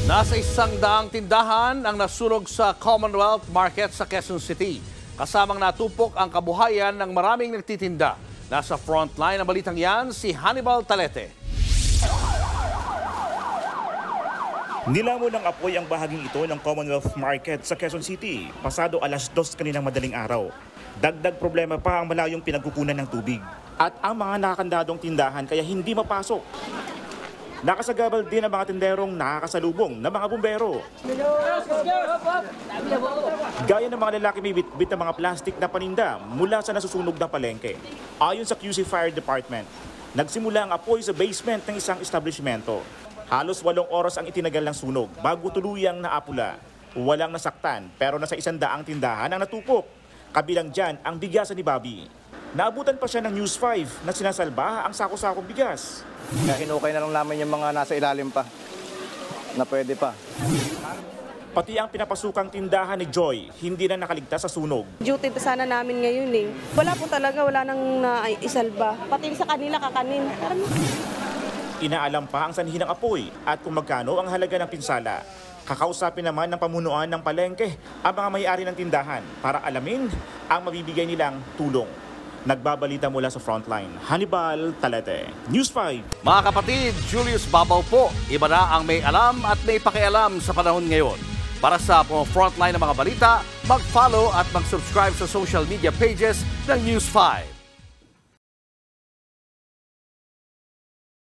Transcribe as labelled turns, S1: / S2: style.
S1: Nasa 100 tindahan ang nasunog sa Commonwealth Market sa Quezon City. Kasamang natupok ang kabuhayan ng maraming nagtitinda. Nasa frontline ng balitang yan si Hannibal Talete.
S2: Nilamon ng apoy ang bahaging ito ng Commonwealth Market sa Quezon City pasado alas 2 kaninang madaling araw. Dagdag problema pa ang malayong pinagkukunan ng tubig at ang mga nakakandadong tindahan kaya hindi mapasok. Nakasagabal din ang mga tinderong nakakasalubong ng mga bumbero. Gaya ng mga lalaki may bitbit ng mga plastik na paninda mula sa nasusunog na palengke. Ayon sa QC Fire Department, nagsimula ang apoy sa basement ng isang establishmento. Halos 8 oras ang itinagal ng sunog bago tuluyang naapula. Walang nasaktan pero nasa 100 tindahan ang natupok. Kabilang dyan ang bigasan ni Bobby. Naabutan pa siya ng News 5 na sinasalba ang sako-sakong bigas.
S3: Hinukay na lang namin yung mga nasa ilalim pa na pwede pa.
S2: Pati ang pinapasukang tindahan ni Joy, hindi na nakaligtas sa sunog.
S4: Duty pa sana namin ngayon eh. Wala po talaga, wala nang naisalba. Pati sa kanila kakanin.
S2: Inaalam pa ang sanhi ng apoy at kung magkano ang halaga ng pinsala. Kakausapin naman ng pamunuan ng palengke ang mga may-ari ng tindahan para alamin ang mabibigay nilang tulong. Nagbabalita mula sa frontline, Hannibal Talete, News 5.
S1: Mga kapatid, Julius Babaw po. Iba na ang may alam at may pakialam sa panahon ngayon. Para sa frontline ng mga balita, mag-follow at mag-subscribe sa social media pages ng News 5.